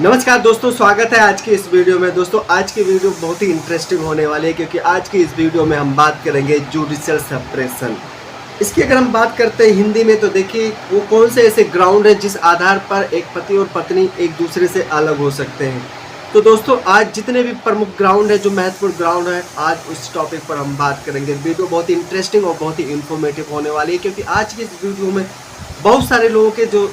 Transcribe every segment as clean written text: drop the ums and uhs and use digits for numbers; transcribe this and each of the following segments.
नमस्कार दोस्तों, स्वागत है आज की इस वीडियो में। दोस्तों आज की वीडियो बहुत ही इंटरेस्टिंग होने वाली है क्योंकि आज की इस वीडियो में हम बात करेंगे जुडिशियल सेपरेशन। इसकी अगर हम बात करते हैं हिंदी में तो देखिए वो कौन से ऐसे ग्राउंड है जिस आधार पर एक पति और पत्नी एक दूसरे से अलग हो सकते हैं। तो दोस्तों आज जितने भी प्रमुख ग्राउंड है, जो महत्वपूर्ण ग्राउंड है, आज उस टॉपिक पर हम बात करेंगे। वीडियो बहुत ही इंटरेस्टिंग और बहुत ही इन्फॉर्मेटिव होने वाली है क्योंकि आज की इस वीडियो में बहुत सारे लोगों के जो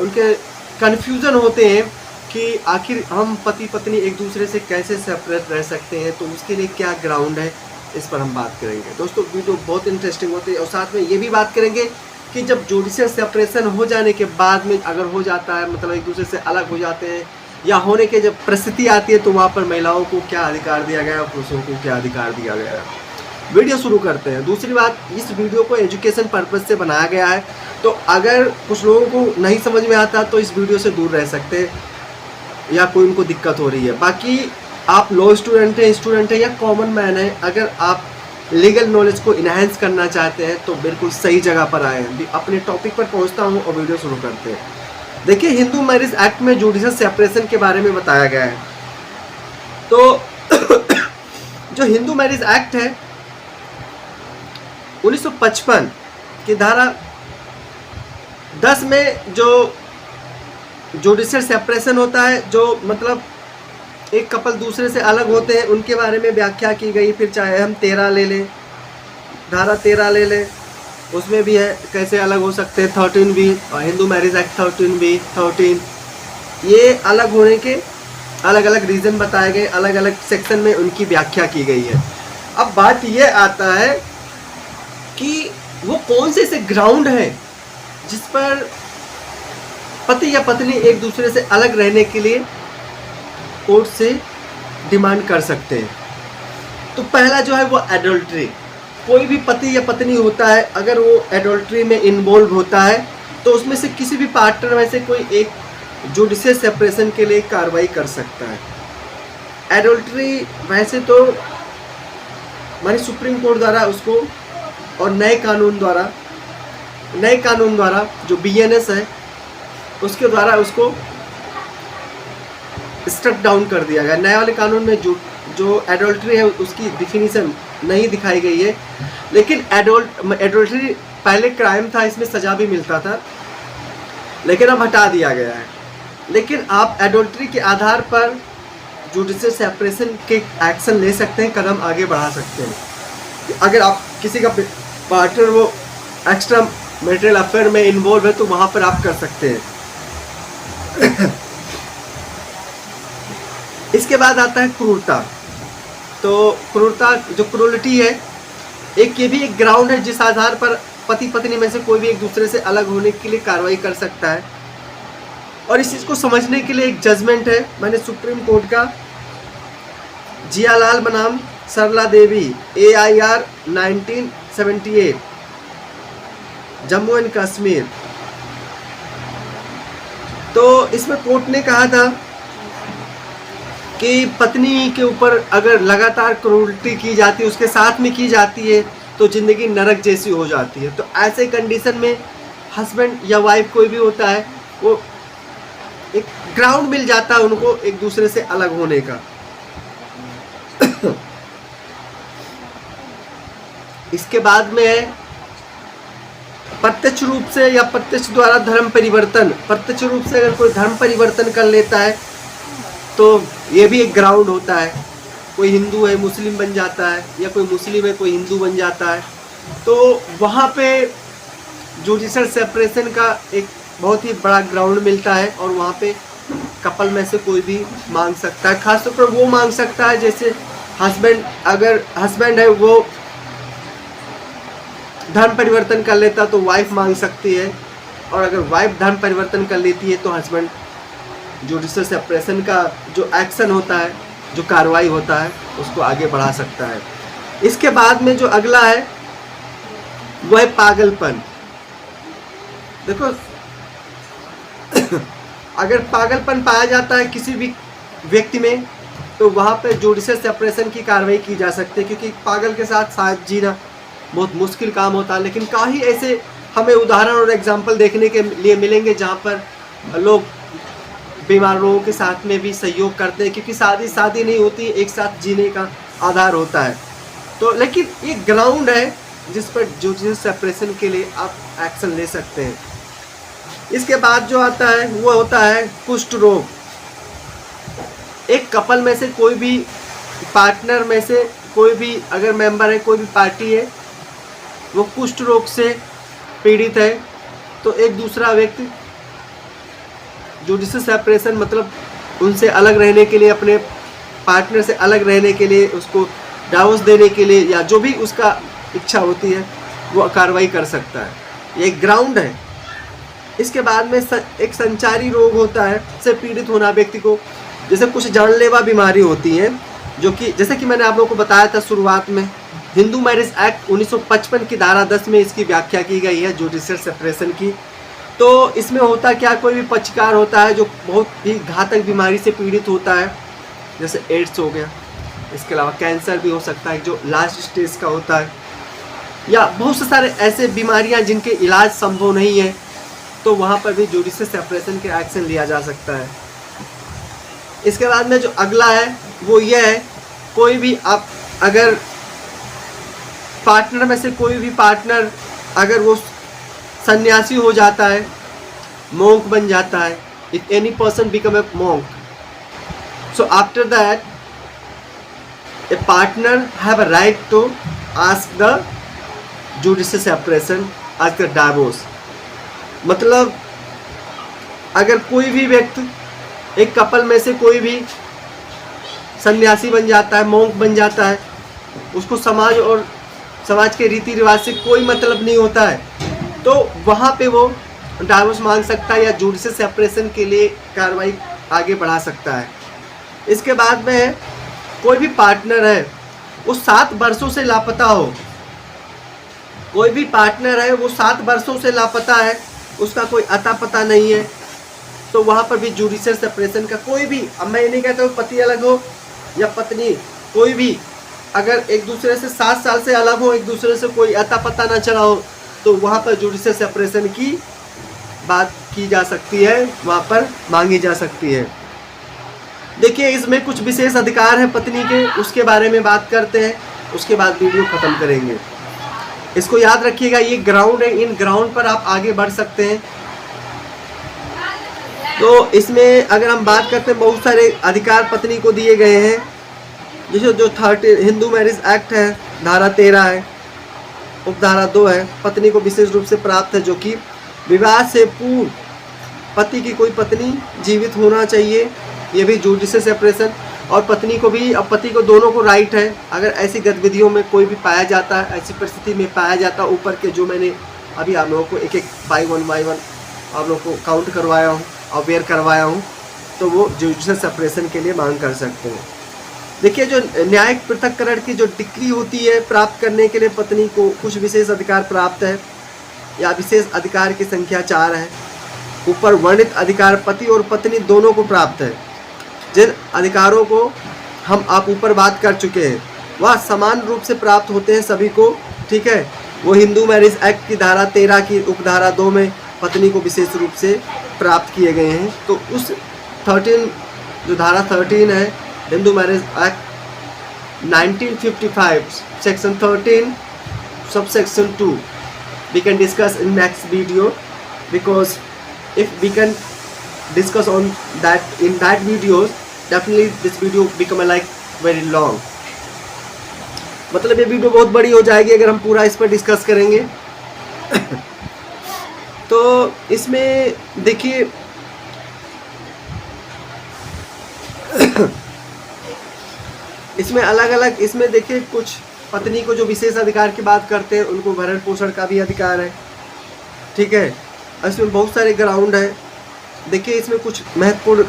उनके कन्फ्यूज़न होते हैं कि आखिर हम पति पत्नी एक दूसरे से कैसे सेपरेट रह सकते हैं, तो उसके लिए क्या ग्राउंड है, इस पर हम बात करेंगे। दोस्तों वीडियो बहुत इंटरेस्टिंग होती है और साथ में ये भी बात करेंगे कि जब जुडिशियल सेपरेशन हो जाने के बाद में अगर हो जाता है, मतलब एक दूसरे से अलग हो जाते हैं या होने के जब परिस्थिति आती है, तो वहाँ पर महिलाओं को क्या अधिकार दिया गया और पुरुषों को क्या अधिकार दिया गया है। वीडियो शुरू करते हैं। दूसरी बात, इस वीडियो को एजुकेशन पर्पज़ से बनाया गया है, तो अगर कुछ लोगों को नहीं समझ में आता तो इस वीडियो से दूर रह सकते हैं या कोई उनको दिक्कत हो रही है। बाकी आप लॉ स्टूडेंट हैं या कॉमन मैन है, अगर आप लीगल नॉलेज को इन्हेंस करना चाहते हैं तो बिल्कुल सही जगह पर आए हैं। अपने टॉपिक पर पहुंचता हूं और वीडियो शुरू करते हैं। देखिए, हिंदू मैरिज एक्ट में जुडिशियल सेपरेशन के बारे में बताया गया है। तो जो हिंदू मैरिज एक्ट है 1955 की धारा 10 में जो जुडिशियल सेपरेशन होता है, जो मतलब एक कपल दूसरे से अलग होते हैं, उनके बारे में व्याख्या की गई। फिर चाहे हम 13 ले लें, धारा 13 ले लें, उसमें भी है कैसे अलग हो सकते हैं। 13 भी, और हिंदू मैरिज एक्ट 13 भी, 13 ये अलग होने के अलग अलग रीज़न बताए गए, अलग अलग सेक्शन में उनकी व्याख्या की गई है। अब बात ये आता है कि वो कौन से ऐसे ग्राउंड है जिस पर पति या पत्नी एक दूसरे से अलग रहने के लिए कोर्ट से डिमांड कर सकते हैं। तो पहला जो है वो एडल्ट्री। कोई भी पति या पत्नी होता है, अगर वो एडल्ट्री में इन्वॉल्व होता है तो उसमें से किसी भी पार्टनर में से कोई एक जुडिशियल सेपरेशन के लिए कार्रवाई कर सकता है। एडल्ट्री वैसे तो हमारी सुप्रीम कोर्ट द्वारा उसको और नए कानून द्वारा जो BNS है उसके द्वारा उसको स्ट्रक डाउन कर दिया गया। नए वाले कानून में जो एडल्ट्री है उसकी डिफिनीशन नहीं दिखाई गई है, लेकिन एडल्ट्री पहले क्राइम था, इसमें सज़ा भी मिलता था, लेकिन अब हटा दिया गया है। लेकिन आप एडल्ट्री के आधार पर जुडिशियल सेपरेशन के एक्शन ले सकते हैं, कदम आगे बढ़ा सकते हैं। अगर आप किसी का पार्टनर वो एक्स्ट्रा मैरिटल अफेयर में इन्वॉल्व है तो वहाँ पर आप कर सकते हैं। इसके बाद आता है क्रूरता। तो क्रूरता, जो क्रूरलिटी है, ये भी एक ग्राउंड है जिस आधार पर पति पत्नी में से कोई भी एक दूसरे से अलग होने के लिए कार्रवाई कर सकता है। और इस चीज़ को समझने के लिए एक जजमेंट है, मैंने सुप्रीम कोर्ट का, जियालाल बनाम सरला देवी, AIR 1978, जम्मू एंड कश्मीर। तो इसमें कोर्ट ने कहा था कि पत्नी के ऊपर अगर लगातार क्रूरटी की जाती है, उसके साथ में की जाती है, तो ज़िंदगी नरक जैसी हो जाती है। तो ऐसे कंडीशन में हस्बैंड या वाइफ कोई भी होता है, वो एक ग्राउंड मिल जाता है उनको एक दूसरे से अलग होने का। इसके बाद में है प्रत्यक्ष रूप से या प्रत्यक्ष द्वारा धर्म परिवर्तन। प्रत्यक्ष रूप से अगर कोई धर्म परिवर्तन कर लेता है तो ये भी एक ग्राउंड होता है। कोई हिंदू है मुस्लिम बन जाता है, या कोई मुस्लिम है कोई हिंदू बन जाता है, तो वहाँ पे जुडिशियल सेपरेशन का एक बहुत ही बड़ा ग्राउंड मिलता है। और वहाँ पे कपल में से कोई भी मांग सकता है। खासतौर पर वो मांग सकता है, जैसे हस्बैंड, अगर हस्बैंड है वो धर्म परिवर्तन कर लेता तो वाइफ मांग सकती है, और अगर वाइफ धर्म परिवर्तन कर लेती है तो हस्बैंड जुडिशियल सेपरेशन का जो एक्शन होता है, जो कार्रवाई होता है, उसको आगे बढ़ा सकता है। इसके बाद में जो अगला है वो है पागलपन। देखो, अगर पागलपन पाया जाता है किसी भी व्यक्ति में तो वहाँ पे जुडिशियल सेपरेशन की कार्रवाई की जा सकती है, क्योंकि पागल के साथ साथ जीना बहुत मुश्किल काम होता है। लेकिन कई ऐसे हमें उदाहरण और एग्जाम्पल देखने के लिए मिलेंगे जहाँ पर लोग बीमार लोगों के साथ में भी सहयोग करते हैं, क्योंकि शादी नहीं होती, एक साथ जीने का आधार होता है। तो लेकिन ये ग्राउंड है जिस पर जुडिशियल सेपरेशन के लिए आप एक्शन ले सकते हैं। इसके बाद जो आता है वो होता है कुष्ठ रोग। एक कपल में से कोई भी पार्टनर में से कोई भी अगर मेंबर है, कोई भी पार्टी है, वो कुष्ठ रोग से पीड़ित है, तो एक दूसरा व्यक्ति जुडिशियल सेपरेशन मतलब उनसे अलग रहने के लिए, अपने पार्टनर से अलग रहने के लिए, उसको डाइवोर्स देने के लिए, या जो भी उसका इच्छा होती है वो कार्रवाई कर सकता है। ये एक ग्राउंड है। इसके बाद में एक संचारी रोग होता है, से पीड़ित होना व्यक्ति को, जैसे कुछ जानलेवा बीमारी होती हैं, जो कि जैसे कि मैंने आप लोगों को बताया था शुरुआत में, हिंदू मैरिज एक्ट 1955 की धारा 10 में इसकी व्याख्या की गई है जुडिशियल सेपरेशन की। तो इसमें होता क्या, कोई भी पक्षकार होता है जो बहुत ही घातक बीमारी से पीड़ित होता है, जैसे एड्स हो गया, इसके अलावा कैंसर भी हो सकता है जो लास्ट स्टेज का होता है, या बहुत से सारे ऐसे बीमारियां जिनके इलाज संभव नहीं है, तो वहाँ पर भी जुडिशियल सेपरेशन के एक्शन लिया जा सकता है। इसके बाद में जो अगला है वो ये है, कोई भी आप अगर पार्टनर में से कोई भी पार्टनर अगर वो सन्यासी हो जाता है, मोंक बन जाता है, if any person become a monk, so after that a partner have a right to ask the judicial separation, ask the divorce. मतलब अगर कोई भी व्यक्ति, एक कपल में से कोई भी सन्यासी बन जाता है, मोंक बन जाता है, उसको समाज और समाज के रीति रिवाज से कोई मतलब नहीं होता है, तो वहाँ पे वो डाइवोर्स मांग सकता है या जुडिशियल सेपरेशन के लिए कार्रवाई आगे बढ़ा सकता है। इसके बाद में कोई भी पार्टनर है वो 7 वर्षों से लापता हो, कोई भी पार्टनर है वो 7 वर्षों से लापता है, उसका कोई अता पता नहीं है, तो वहाँ पर भी जुडिशियल सेपरेशन का कोई भी, अब मैं ये नहीं कहता हूँ पति अलग हो या पत्नी, कोई भी अगर एक दूसरे से 7 साल से अलग हो, एक दूसरे से कोई अता पता ना चला हो, तो वहाँ पर जुडिशियल सेपरेशन की बात की जा सकती है, वहाँ पर मांगी जा सकती है। देखिए इसमें कुछ विशेष अधिकार हैं पत्नी के, उसके बारे में बात करते हैं, उसके बाद वीडियो ख़त्म करेंगे। इसको याद रखिएगा, ये ग्राउंड है, इन ग्राउंड पर आप आगे बढ़ सकते हैं। तो इसमें अगर हम बात करते हैं, बहुत सारे अधिकार पत्नी को दिए गए हैं, जैसे जो 30 हिंदू मैरिज एक्ट है, धारा 13 है, उपधारा 2 है, पत्नी को विशेष रूप से प्राप्त है, जो कि विवाह से पूर्व पति की कोई पत्नी जीवित होना चाहिए, ये भी जुडिशियल सेपरेशन। और पत्नी को भी, अब पति को, दोनों को राइट है, अगर ऐसी गतिविधियों में कोई भी पाया जाता है, ऐसी परिस्थिति में पाया जाता है, ऊपर के जो मैंने अभी आप लोगों को एक एक बाई वन आप लोगों को काउंट करवाया हूँ, अवेयर करवाया हूँ, तो वो जुडिशियल सेपरेशन के लिए मांग कर सकते हैं। देखिए जो न्यायिक पृथक्करण की जो डिक्री होती है, प्राप्त करने के लिए पत्नी को कुछ विशेष अधिकार प्राप्त है, या विशेष अधिकार की संख्या 4 है। ऊपर वर्णित अधिकार पति और पत्नी दोनों को प्राप्त है। जिन अधिकारों को हम आप ऊपर बात कर चुके हैं वह समान रूप से प्राप्त होते हैं सभी को, ठीक है। वो हिंदू मैरिज एक्ट की धारा 13 की उपधारा 2 में पत्नी को विशेष रूप से प्राप्त किए गए हैं। तो उस 13 जो धारा 13 है Hindu marriage act 1955 section 13 sub section 2 we can discuss in next video, because if we can discuss on that in that videos, definitely this video become a like very long, मतलब ये वीडियो बहुत बड़ी हो जाएगी अगर हम पूरा इस पर डिस्कस करेंगे। तो इसमें देखिए इसमें अलग अलग, इसमें देखिए कुछ पत्नी को जो विशेष अधिकार की बात करते हैं उनको भरण पोषण का भी अधिकार है, ठीक है। इसमें बहुत सारे ग्राउंड है। देखिए इसमें कुछ महत्वपूर्ण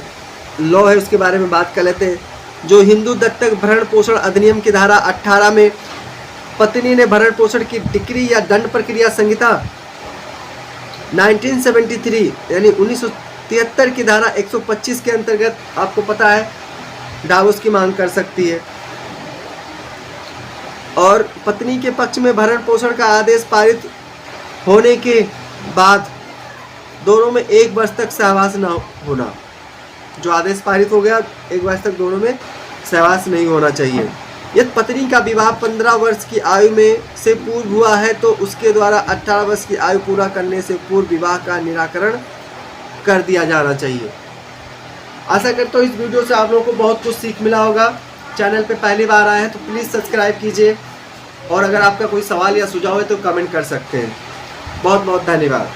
लॉ है, उसके बारे में बात कर लेते हैं। जो हिंदू दत्तक भरण पोषण अधिनियम की धारा 18 में पत्नी ने भरण पोषण की डिक्री या दंड प्रक्रिया संहिता 1973 यानी 1973 की धारा 125 के अंतर्गत आपको पता है डाइवोर्स की मांग कर सकती है। और पत्नी के पक्ष में भरण पोषण का आदेश पारित होने के बाद दोनों में 1 वर्ष तक सहवास न होना, जो आदेश पारित हो गया 1 वर्ष तक दोनों में सहवास नहीं होना चाहिए। यदि पत्नी का विवाह 15 वर्ष की आयु में से पूर्व हुआ है तो उसके द्वारा 18 वर्ष की आयु पूरा करने से पूर्व विवाह का निराकरण कर दिया जाना चाहिए। आशा करता हूँ इस वीडियो से आप लोगों को बहुत कुछ सीख मिला होगा। चैनल पे पहली बार आए हैं तो प्लीज़ सब्सक्राइब कीजिए, और अगर आपका कोई सवाल या सुझाव है तो कमेंट कर सकते हैं। बहुत बहुत धन्यवाद।